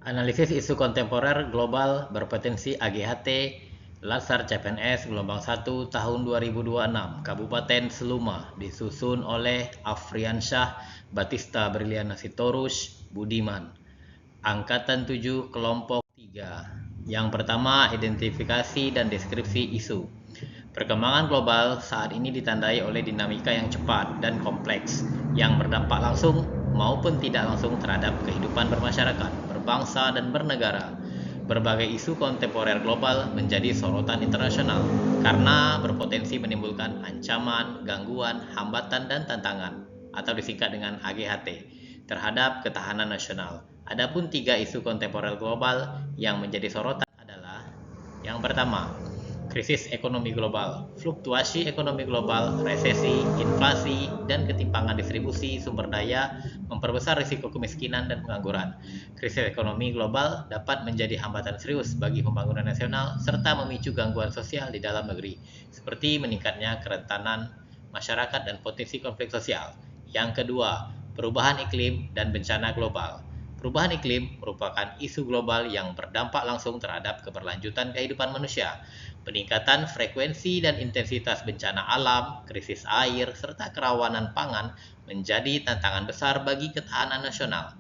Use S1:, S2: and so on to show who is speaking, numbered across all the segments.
S1: Analisis isu kontemporer global berpotensi AGHT Latsar CPNS gelombang 1 tahun 2026 Kabupaten Seluma disusun oleh Afriansyah Batista Briliana Sitorus Budiman. Angkatan 7 kelompok 3. Yang pertama, identifikasi dan deskripsi isu. Perkembangan global saat ini ditandai oleh dinamika yang cepat dan kompleks yang berdampak langsung maupun tidak langsung terhadap kehidupan bermasyarakat, berbangsa, dan bernegara. Berbagai isu kontemporer global menjadi sorotan internasional karena berpotensi menimbulkan ancaman, gangguan, hambatan, dan tantangan atau disingkat dengan AGHT terhadap ketahanan nasional. Adapun 3 isu kontemporer global yang menjadi sorotan adalah: yang pertama, krisis ekonomi global, fluktuasi ekonomi global, resesi, inflasi, dan ketimpangan distribusi sumber daya memperbesar risiko kemiskinan dan pengangguran. Krisis ekonomi global dapat menjadi hambatan serius bagi pembangunan nasional serta memicu gangguan sosial di dalam negeri, seperti meningkatnya kerentanan masyarakat dan potensi konflik sosial. Yang kedua, perubahan iklim dan bencana global. Perubahan iklim merupakan isu global yang berdampak langsung terhadap keberlanjutan kehidupan manusia. Peningkatan frekuensi dan intensitas bencana alam, krisis air, serta kerawanan pangan menjadi tantangan besar bagi ketahanan nasional.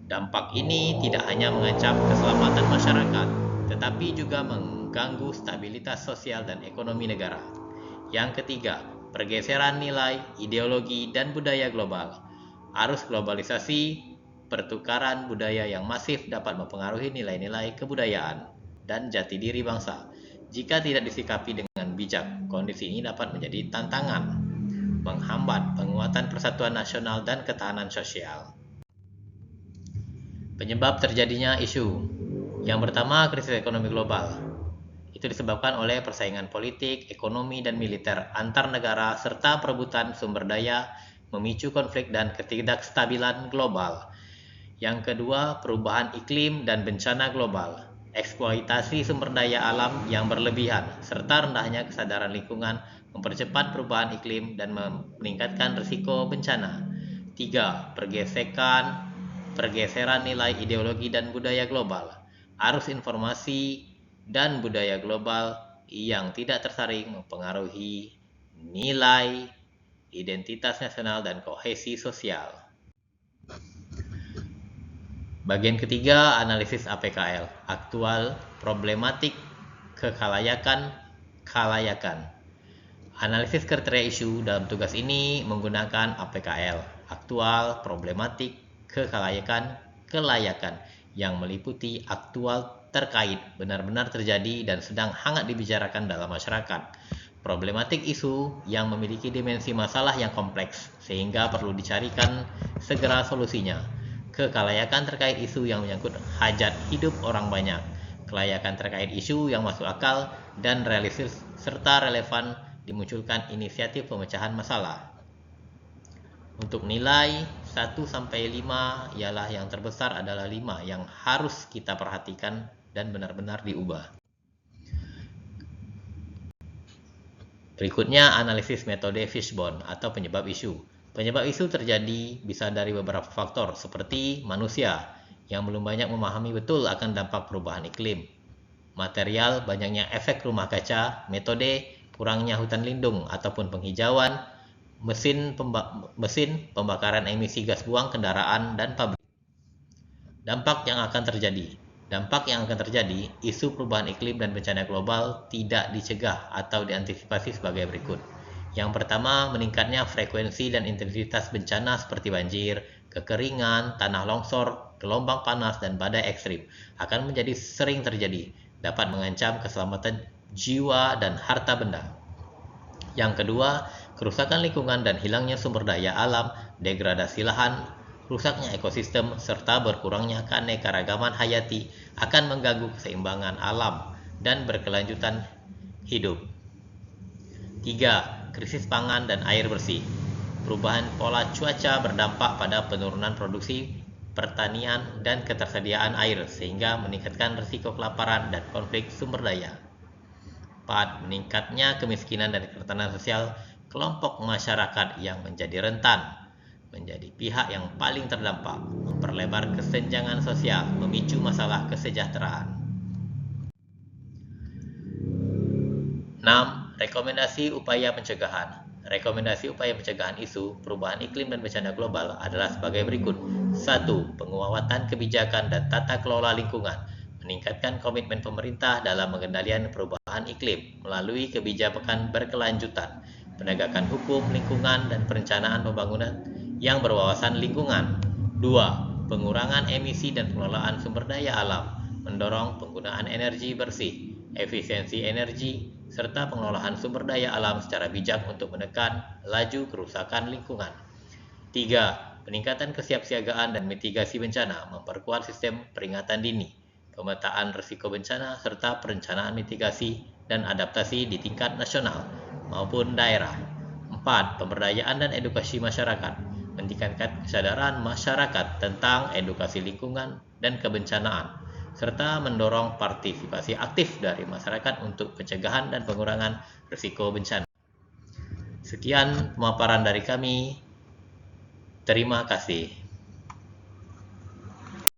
S1: Dampak ini tidak hanya mengancam keselamatan masyarakat, tetapi juga mengganggu stabilitas sosial dan ekonomi negara. Yang ketiga, pergeseran nilai, ideologi, dan budaya global. Arus globalisasi, pertukaran budaya yang masif dapat mempengaruhi nilai-nilai kebudayaan dan jati diri bangsa. Jika tidak disikapi dengan bijak, kondisi ini dapat menjadi tantangan, menghambat penguatan persatuan nasional dan ketahanan sosial. Penyebab terjadinya isu. Yang pertama, krisis ekonomi global. Itu disebabkan oleh persaingan politik, ekonomi, dan militer antar negara serta perebutan sumber daya memicu konflik dan ketidakstabilan global. Yang kedua, perubahan iklim dan bencana global. Eksploitasi sumber daya alam yang berlebihan serta rendahnya kesadaran lingkungan mempercepat perubahan iklim dan meningkatkan risiko bencana. 3. Pergeseran nilai ideologi dan budaya global. Arus informasi dan budaya global yang tidak tersaring mempengaruhi nilai, identitas nasional, dan kohesi sosial. Bagian ketiga, analisis APKL, aktual, problematik, kelayakan. Analisis kriteria isu dalam tugas ini menggunakan APKL, aktual, problematik, kelayakan, yang meliputi aktual terkait, benar-benar terjadi, dan sedang hangat dibicarakan dalam masyarakat. Problematik isu yang memiliki dimensi masalah yang kompleks, sehingga perlu dicarikan segera solusinya. Kelayakan terkait isu yang menyangkut hajat hidup orang banyak. Kelayakan terkait isu yang masuk akal dan realistis serta relevan dimunculkan inisiatif pemecahan masalah. Untuk nilai 1-5 ialah yang terbesar adalah 5 yang harus kita perhatikan dan benar-benar diubah. Berikutnya, analisis metode Fishbone atau penyebab isu. Penyebab isu terjadi bisa dari beberapa faktor seperti manusia yang belum banyak memahami betul akan dampak perubahan iklim, material banyaknya efek rumah kaca, metode kurangnya hutan lindung ataupun penghijauan, mesin pembakaran emisi gas buang kendaraan dan pabrik. Dampak yang akan terjadi, isu perubahan iklim dan bencana global tidak dicegah atau diantisipasi sebagai berikut. Yang pertama, meningkatnya frekuensi dan intensitas bencana seperti banjir, kekeringan, tanah longsor, gelombang panas, dan badai ekstrim akan menjadi sering terjadi, dapat mengancam keselamatan jiwa dan harta benda. Yang kedua, kerusakan lingkungan dan hilangnya sumber daya alam, degradasi lahan, rusaknya ekosistem, serta berkurangnya keanekaragaman hayati akan mengganggu keseimbangan alam dan berkelanjutan hidup. 3. Krisis pangan dan air bersih. Perubahan pola cuaca berdampak pada penurunan produksi pertanian dan ketersediaan air sehingga meningkatkan risiko kelaparan dan konflik sumber daya. 4. Meningkatnya kemiskinan dan kerentanan sosial kelompok masyarakat yang menjadi rentan, menjadi pihak yang paling terdampak, memperlebar kesenjangan sosial, memicu masalah kesejahteraan. 6. Rekomendasi upaya pencegahan. Rekomendasi upaya pencegahan isu perubahan iklim dan bencana global adalah sebagai berikut. 1. Penguatan kebijakan dan tata kelola lingkungan. Meningkatkan komitmen pemerintah dalam pengendalian perubahan iklim melalui kebijakan berkelanjutan, penegakan hukum lingkungan dan perencanaan pembangunan yang berwawasan lingkungan. 2. Pengurangan emisi dan pengelolaan sumber daya alam, mendorong penggunaan energi bersih, efisiensi energi, serta pengelolaan sumber daya alam secara bijak untuk menekan laju kerusakan lingkungan. 3. Peningkatan kesiapsiagaan dan mitigasi bencana, memperkuat sistem peringatan dini, pemetaan risiko bencana, serta perencanaan mitigasi dan adaptasi di tingkat nasional maupun daerah. 4. Pemberdayaan dan edukasi masyarakat, meningkatkan kesadaran masyarakat tentang edukasi lingkungan dan kebencanaan, serta mendorong partisipasi aktif dari masyarakat untuk pencegahan dan pengurangan risiko bencana. Sekian pemaparan dari kami. Terima kasih.